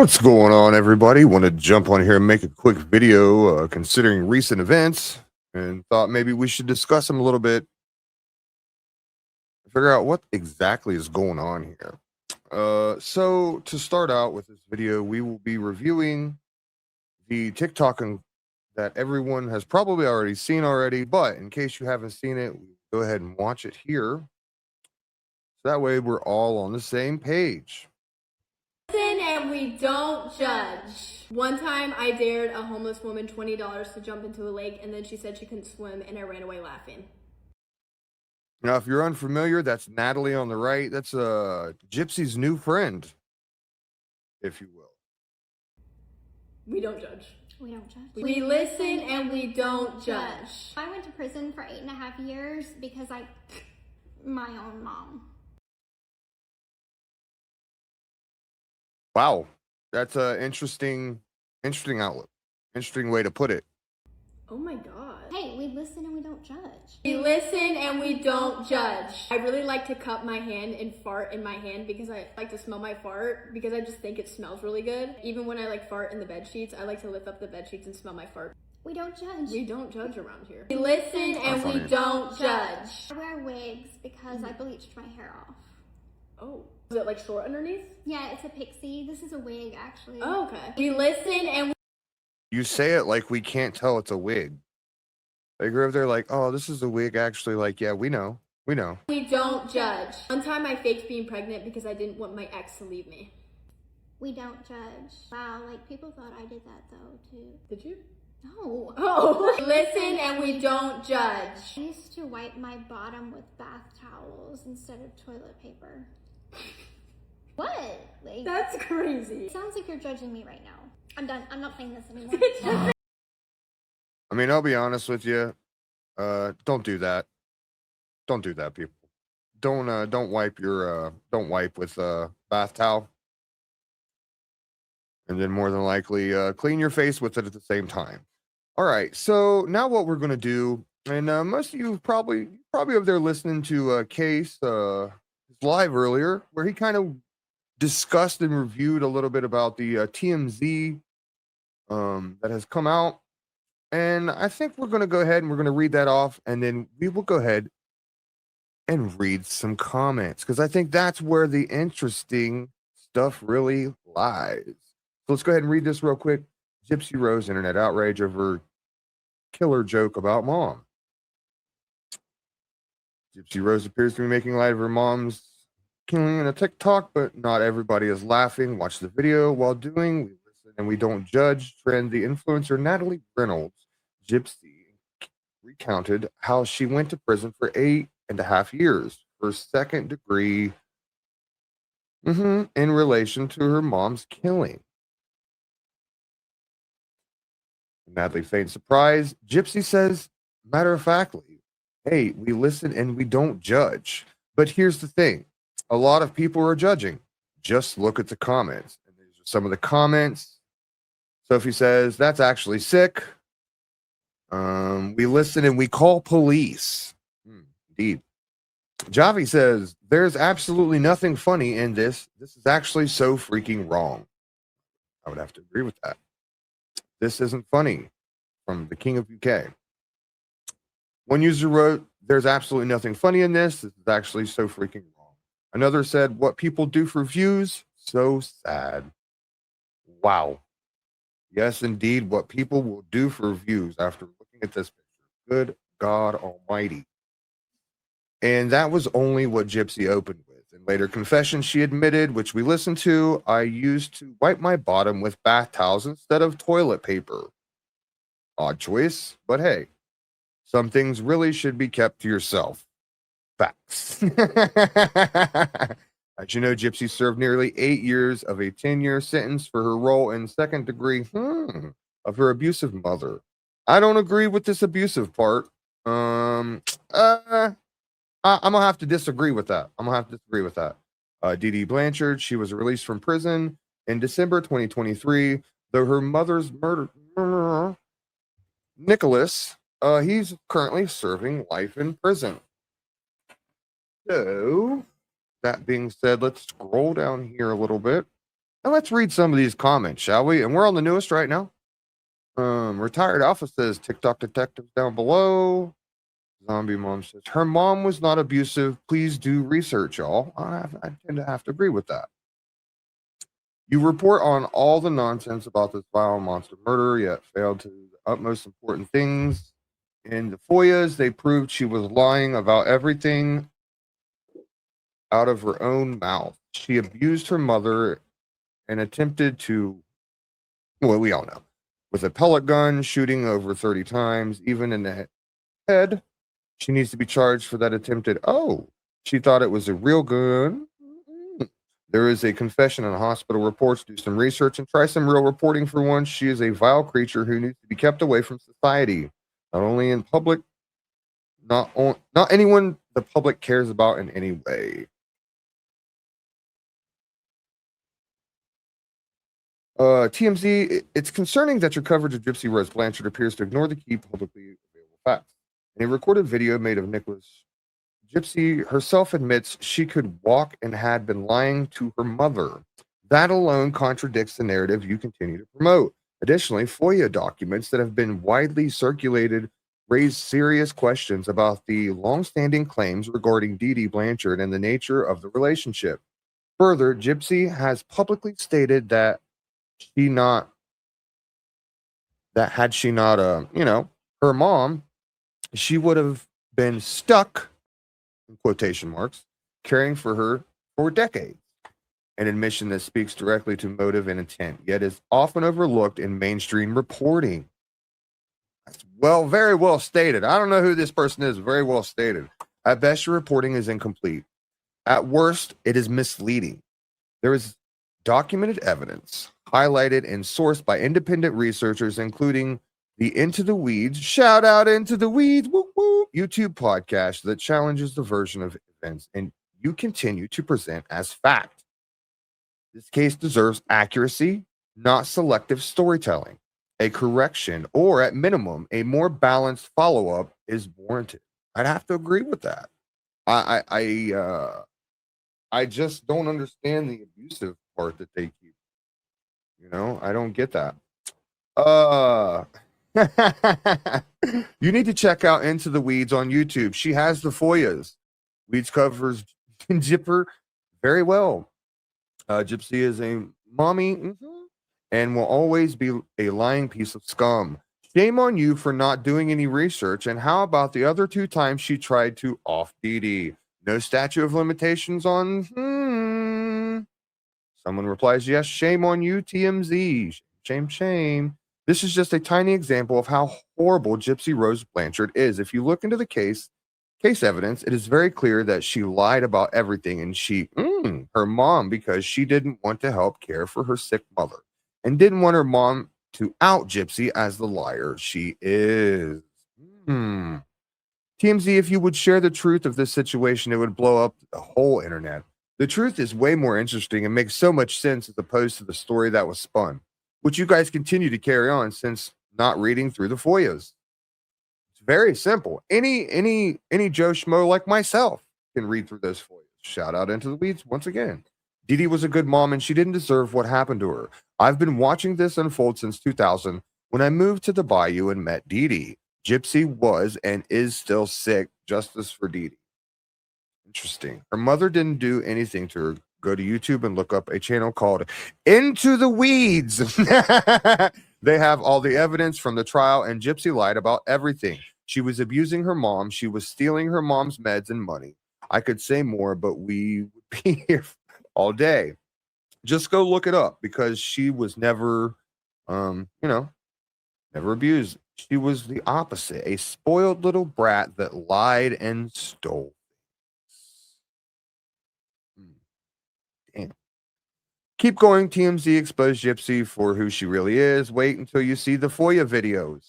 What's going on, everybody? Want to jump on here and make a quick video considering recent events, and thought maybe we should discuss them a little bit, figure out what exactly is going on here. So to start out with this video, we will be reviewing the that everyone has probably already seen already, but in case you haven't seen it, go ahead and watch it here. So that way we're all on the same page. Listen and we don't judge. One time I dared a homeless woman $20 to jump into a lake, and then she said she couldn't swim, and I ran away laughing. Now, if you're unfamiliar, that's Natalie on the right. That's Gypsy's new friend, if you will. We don't judge. We don't judge. We listen and we don't judge. I went to prison for 8.5 years because my own mom. Wow, that's an interesting outlook. Interesting way to put it. Oh my God. Hey, we listen and we don't judge. We listen and we don't judge. I really like to cup my hand and fart in my hand because I like to smell my fart because I just think it smells really good. Even when I fart in the bed sheets, I like to lift up the bed sheets and smell my fart. We don't judge. We don't judge around here. We listen and we don't judge. I wear wigs because I bleached my hair off. Oh. Is it short underneath? Yeah, it's a pixie. This is a wig, actually. Oh, okay. We listen and You say it like we can't tell it's a wig. They go over there like, oh, this is a wig. Actually, yeah, we know. We know. We don't judge. One time I faked being pregnant because I didn't want my ex to leave me. We don't judge. Wow, people thought I did that though, too. Did you? No. Oh. Listen and we don't judge. I used to wipe my bottom with bath towels instead of toilet paper. What? That's crazy. It sounds like you're judging me right now. I'm done. I'm not playing this anymore. I mean, I'll be honest with you. Don't do that. Don't do that, people. Don't wipe with a bath towel. And then more than likely clean your face with it at the same time. All right. So now what we're gonna do, and most of you probably over there listening to Case live earlier, where he kind of discussed and reviewed a little bit about the TMZ that has come out. And I think we're going to go ahead and we're going to read that off, and then we will go ahead and read some comments, because I think that's where the interesting stuff really lies. So let's go ahead and read this real quick. Gypsy Rose, internet outrage over killer joke about mom. Gypsy Rose appears to be making light of her mom's killing in a TikTok, but not everybody is laughing. Watch the video while doing. We listen and we don't judge. Trend the influencer Natalie Reynolds, Gypsy, recounted how she went to prison for 8.5 years for second degree in relation to her mom's killing. Natalie feigns surprise. Gypsy says, matter of factly, hey, we listen and we don't judge. But here's the thing. A lot of people are judging. Just look at the comments. And these are some of the comments. Sophie says, that's actually sick. We listen and we call police. Indeed. Javi says, there's absolutely nothing funny in this. This is actually so freaking wrong. I would have to agree with that. This isn't funny, from the King of UK. One user wrote, there's absolutely nothing funny in this. This is actually so freaking wrong. Another said, what people do for views, so sad. Wow. Yes, indeed, what people will do for views after looking at this picture. Good God Almighty. And that was only what Gypsy opened with. In later confession, she admitted, which we listened to, I used to wipe my bottom with bath towels instead of toilet paper. Odd choice, but hey, some things really should be kept to yourself. Facts. As you know, Gypsy served nearly 8 years of a 10-year sentence for her role in second degree of her abusive mother. I don't agree with this abusive part. I'm gonna have to disagree with that. Dee Dee Blanchard, she was released from prison in December 2023, though her mother's murder, Nicholas, he's currently serving life in prison. So, that being said, let's scroll down here a little bit. And let's read some of these comments, shall we? And we're on the newest right now. Retired Alpha says TikTok detectives down below. Zombie Mom says her mom was not abusive. Please do research, y'all. I tend to have to agree with that. You report on all the nonsense about this vile monster murder, yet failed to do the utmost important things. In the FOIAs, they proved she was lying about everything out of her own mouth. She abused her mother and attempted to, well, we all know, with a pellet gun, shooting over 30 times, even in the head. She needs to be charged for that attempted. Oh, she thought it was a real gun. There is a confession in hospital reports. Do some research and try some real reporting for once. She is a vile creature who needs to be kept away from society, not only in public, not anyone the public cares about in any way. TMZ, it's concerning that your coverage of Gypsy Rose Blanchard appears to ignore the key publicly available facts. In a recorded video made of Nicholas, Gypsy herself admits she could walk and had been lying to her mother. That alone contradicts the narrative you continue to promote. Additionally, FOIA documents that have been widely circulated raise serious questions about the long-standing claims regarding Dee Dee Blanchard and the nature of the relationship. Further, Gypsy has publicly stated that had she not, her mom, she would have been stuck, in quotation marks, caring for her for decades. An admission that speaks directly to motive and intent, yet is often overlooked in mainstream reporting. That's very well stated. I don't know who this person is. Very well stated. At best, your reporting is incomplete. At worst, it is misleading. There is documented evidence highlighted and sourced by independent researchers, including the Into the Weeds, shout out Into the Weeds, woo woo, YouTube podcast that challenges the version of events and you continue to present as fact. This case deserves accuracy, not selective storytelling. A correction, or at minimum, a more balanced follow-up is warranted. I'd have to agree with that. I just don't understand the abusive part that they keep. I don't get that. You need to check out Into the Weeds on YouTube. She has the FOIAs. Weeds covers Gypper very well. Gypsy is a mommy and will always be a lying piece of scum. Shame on you for not doing any research. And how about the other 2 times she tried to off Dee Dee? No statute of limitations on Someone replies, yes, shame on you, TMZ. Shame. This is just a tiny example of how horrible Gypsy Rose Blanchard is. If you look into the case evidence, it is very clear that she lied about everything and her mom, because she didn't want to help care for her sick mother and didn't want her mom to out Gypsy as the liar she is. TMZ, if you would share the truth of this situation, it would blow up the whole internet. The truth is way more interesting and makes so much sense as opposed to the story that was spun, which you guys continue to carry on since not reading through the FOIAs. It's very simple. Any Joe Schmo like myself can read through those FOIAs. Shout out Into the Weeds once again. Dee Dee was a good mom and she didn't deserve what happened to her. I've been watching this unfold since 2000 when I moved to the Bayou and met Dee Dee. Gypsy was and is still sick. Justice for Dee Dee. Interesting. Her mother didn't do anything to her. Go to YouTube and look up a channel called Into the Weeds. They have all the evidence from the trial, and Gypsy lied about everything. She was abusing her mom. She was stealing her mom's meds and money. I could say more, but we would be here all day. Just go look it up because she was never, never abused. She was the opposite, a spoiled little brat that lied and stole. Damn. Keep going, TMZ. Expose Gypsy for who she really is. Wait until you see the FOIA videos.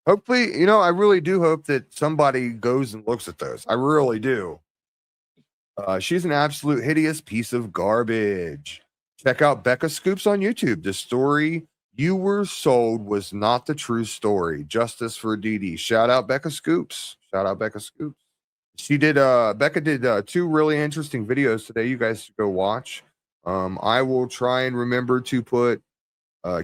Hopefully, I really do hope that somebody goes and looks at those. I really do. She's an absolute hideous piece of garbage. Check out Becca Scoops on YouTube. The story you were sold was not the true story. Justice for Dee Dee. Shout out Becca Scoops. Becca did 2 really interesting videos today. You guys should go watch. I will try and remember to put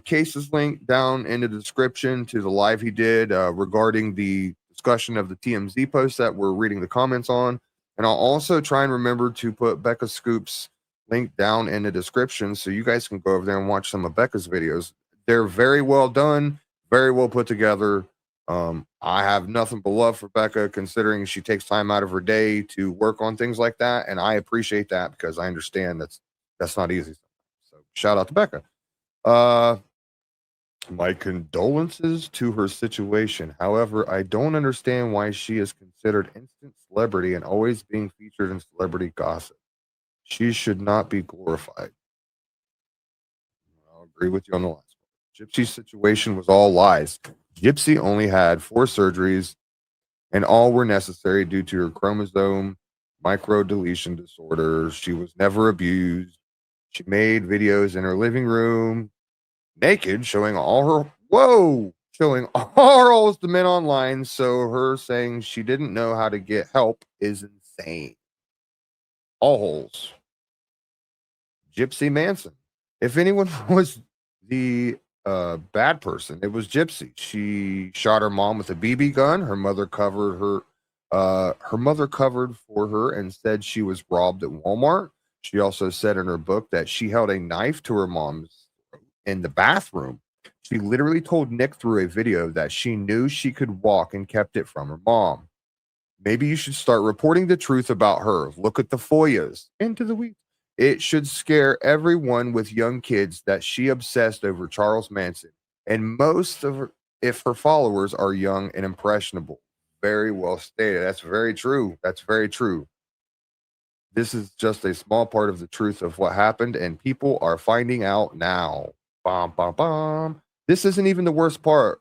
Case's link down in the description to the live he did regarding the discussion of the TMZ post that we're reading the comments on. And I'll also try and remember to put Becca Scoop's link down in the description so you guys can go over there and watch some of Becca's videos. They're very well done, very well put together. I have nothing but love for Becca, considering she takes time out of her day to work on things like that, and I appreciate that because I understand that's not easy. So shout out to Becca. My condolences to her situation. However, I don't understand why she is considered instant celebrity and always being featured in celebrity gossip. She should not be glorified. I'll agree with you on the last one. Gypsy's situation was all lies. Gypsy only had 4 surgeries, and all were necessary due to her chromosome microdeletion disorder. She was never abused. She made videos in her living room, naked, showing all holes to men online. So her saying she didn't know how to get help is insane. All holes. Gypsy Manson. If anyone was the bad person, it was Gypsy. She shot her mom with a BB gun. Her mother covered for her and said she was robbed at Walmart. She also said in her book that she held a knife to her mom's in the bathroom. She literally told Nick through a video that she knew she could walk and kept it from her mom. Maybe you should start reporting the truth about her. Look at the FOIAs. Into the weeds. It should scare everyone with young kids that she obsessed over Charles Manson. And most of her, if her followers are young and impressionable. Very well stated. That's very true. That's very true. This is just a small part of the truth of what happened, and people are finding out now. Bom, bom, bom. This isn't even the worst part.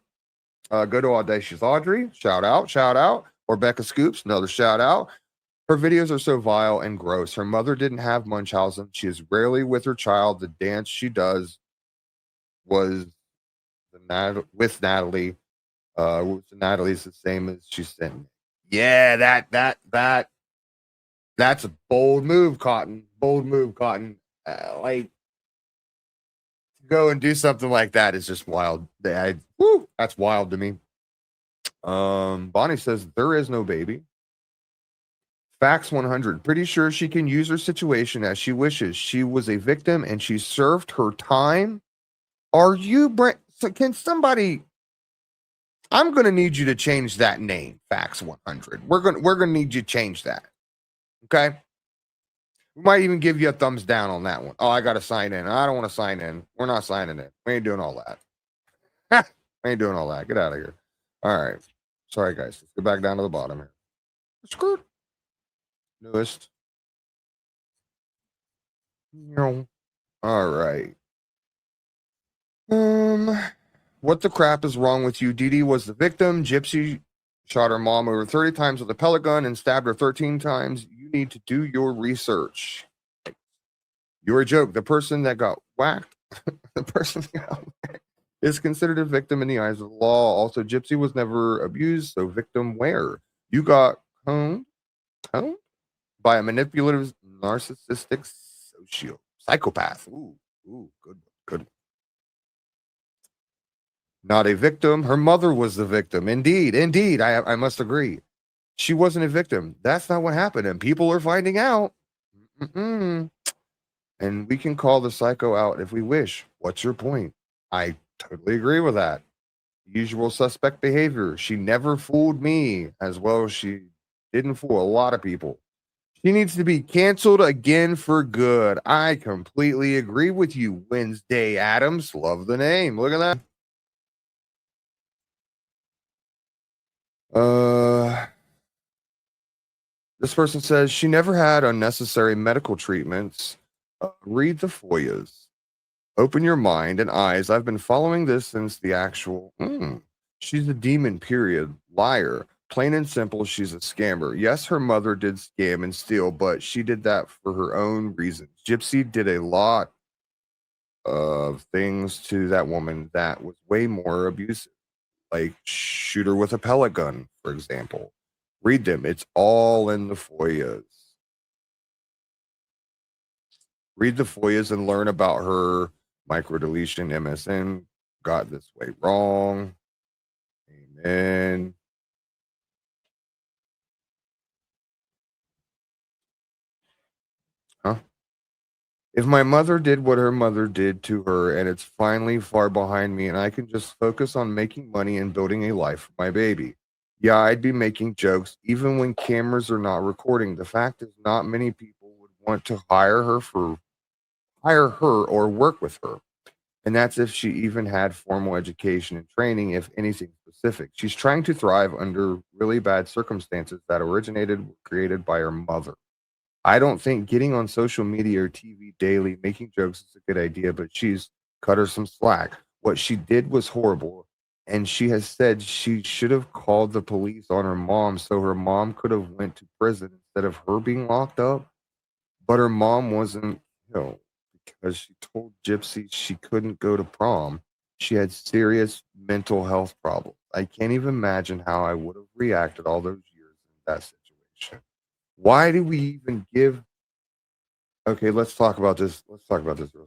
Go to Audacious Audrey. Shout out. Or Becca Scoops. Another shout out. Her videos are so vile and gross. Her mother didn't have Munchausen. She is rarely with her child. The dance she does was with Natalie. Natalie's the same as she sent me. Yeah, that's a bold move, Cotton. Bold move, Cotton. Like, go and do something like that is just wild. That's wild to me. Bonnie says there is no baby. Facts 100. Pretty sure she can use her situation as she wishes. She was a victim and she served her time. Are you so can somebody? I'm gonna need you to change that name. Facts 100. We're gonna need you to change that. Okay. We might even give you a thumbs down on that one. Oh, I gotta sign in. I don't want to sign in. We're not signing in. We ain't doing all that. We ain't doing all that. Get out of here. All right. Sorry, guys. Let's get back down to the bottom here. Screwed. Newest. All right. What the crap is wrong with you? Dee Dee was the victim. Gypsy shot her mom over 30 times with a pellet gun and stabbed her 13 times. You need to do your research. You're a joke. The person that got whacked, is considered a victim in the eyes of the law. Also, Gypsy was never abused, so victim where? You got honed by a manipulative, narcissistic psychopath. Ooh, good. Not a victim. Her mother was the victim. Indeed. I must agree. She wasn't a victim. That's not what happened, and people are finding out. And we can call the psycho out if we wish. What's your point? I totally agree with that. Usual suspect behavior. She never fooled me as well as she didn't fool a lot of people. She needs to be canceled again for good. I completely agree with you, Wednesday Adams. Love the name. Look at that. This person says she never had unnecessary medical treatments. Read the FOIAs. Open your mind and eyes. I've been following this since the actual. She's a demon, period. Liar. Plain and simple, she's a scammer. Yes, her mother did scam and steal, but she did that for her own reasons. Gypsy did a lot of things to that woman that was way more abusive, like shoot her with a pellet gun, for example. Read them. It's all in the FOIAs. Read the FOIAs and learn about her microdeletion. MSN got this way wrong. Amen. Huh? If my mother did what her mother did to her and it's finally far behind me and I can just focus on making money and building a life for my baby, yeah, I'd be making jokes even when cameras are not recording. The fact is, not many people would want to hire her or work with her. And that's if she even had formal education and training, if anything specific. She's trying to thrive under really bad circumstances that were created by her mother. I don't think getting on social media or TV daily making jokes is a good idea, but she's cut her some slack. What she did was horrible, and she has said she should have called the police on her mom so her mom could have went to prison instead of her being locked up. But her mom wasn't killed because she told Gypsy she couldn't go to prom. She had serious mental health problems. I can't even imagine how I would have reacted all those years in that situation. Why do we even give? Okay, let's talk about this. Let's talk about this real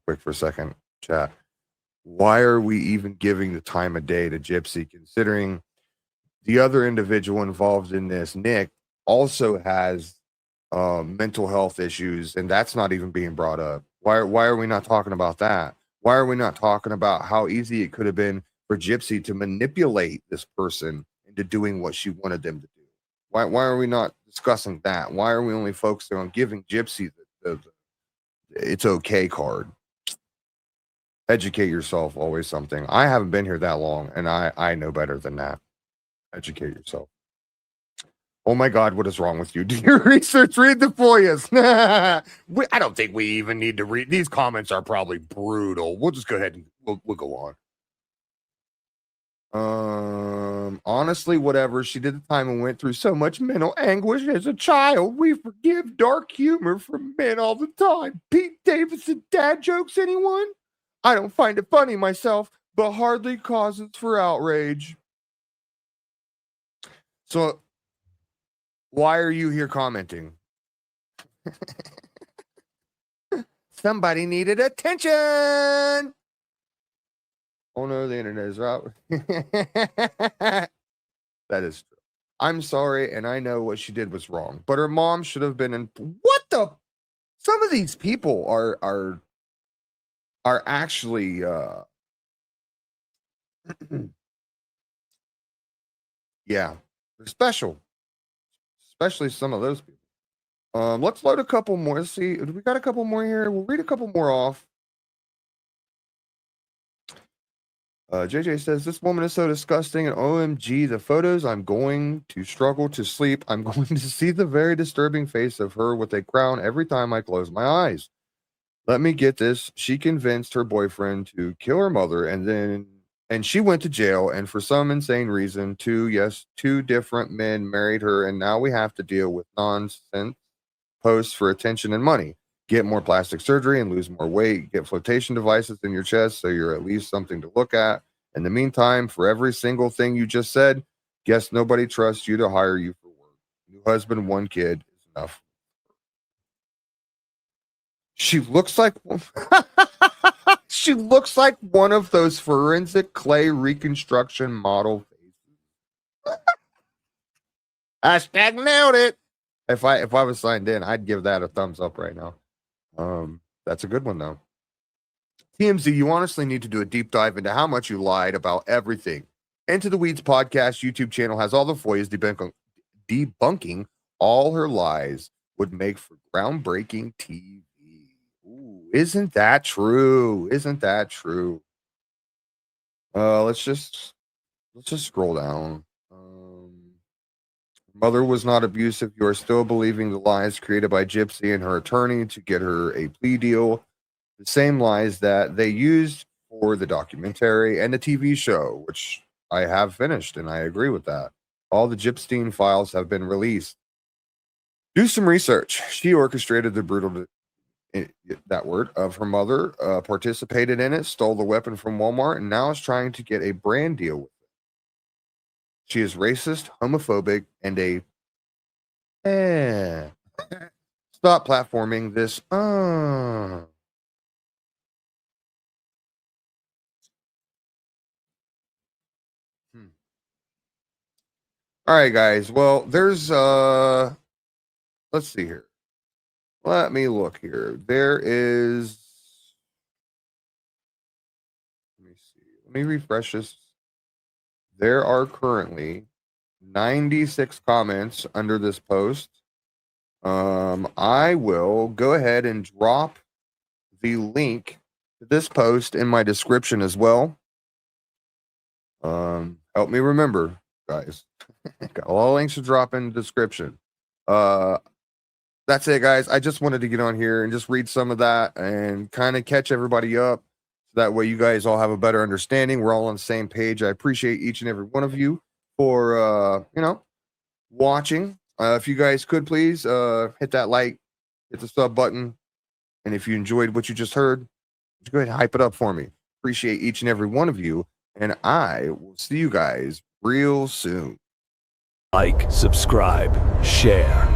quick for a second, chat. Why are we even giving the time of day to Gypsy, considering the other individual involved in this, Nick, also has mental health issues, and that's not even being brought up. Why are we not talking about that? Why are we not talking about how easy it could have been for Gypsy to manipulate this person into doing what she wanted them to do? Why are we not discussing that? Why are we only focusing on giving Gypsy the it's okay card? Educate yourself, always something. I haven't been here that long, and I know better than that. Educate yourself. Oh my God, what is wrong with you? Do your research, read the FOIAs. I don't think we even need to read. These comments are probably brutal. We'll just go ahead and we'll go on. Honestly, whatever. She did the time and went through so much mental anguish as a child. We forgive dark humor from men all the time. Pete Davidson dad jokes, anyone? I don't find it funny myself, but hardly causes for outrage. So, why are you here commenting? Somebody needed attention. Oh no, the internet is out. That is true. I'm sorry, and I know what she did was wrong, but her mom should have been in. What the? Some of these people are actually yeah, they're special, especially some of those people. Let's load a couple more. Let's see, we got a couple more here. We'll read a couple more off. JJ says, this woman is so disgusting and OMG, the photos, I'm going to struggle to sleep. I'm going to see the very disturbing face of her with a crown every time I close my eyes. Let me get this. She convinced her boyfriend to kill her mother and she went to jail. And for some insane reason, two different men married her. And now we have to deal with nonsense posts for attention and money. Get more plastic surgery and lose more weight. Get flotation devices in your chest so you're at least something to look at. In the meantime, for every single thing you just said, guess nobody trusts you to hire you for work. New husband, one kid is enough. She looks like she looks like one of those forensic clay reconstruction model faces. Hashtag nailed it. If I was signed in, I'd give that a thumbs up right now. That's a good one though. TMZ, you honestly need to do a deep dive into how much you lied about everything. Into the Weeds podcast YouTube channel has all the FOIAs debunking all her lies. Would make for groundbreaking TV. Ooh, isn't that true? Isn't that true? Let's just scroll down. Mother was not abusive. You are still believing the lies created by Gypsy and her attorney to get her a plea deal. The same lies that they used for the documentary and the TV show, which I have finished, and I agree with that. All the Gypstein files have been released. Do some research. She orchestrated the brutal, that word, of her mother, participated in it, stole the weapon from Walmart, and now is trying to get a brand deal with it. She is racist, homophobic, and a stop platforming this. All right, guys. Well, there's let's see here. Let me look here. There is, let me see. Let me refresh this. There are currently 96 comments under this post. I will go ahead and drop the link to this post in my description as well. Help me remember, guys. Got all links to drop in the description. That's it, guys. I just wanted to get on here and just read some of that and kind of catch everybody up. So that way you guys all have a better understanding. We're all on the same page. I appreciate each and every one of you for, watching. If you guys could please hit that like, hit the sub button. And if you enjoyed what you just heard, go ahead and hype it up for me. Appreciate each and every one of you. And I will see you guys real soon. Like, subscribe, share.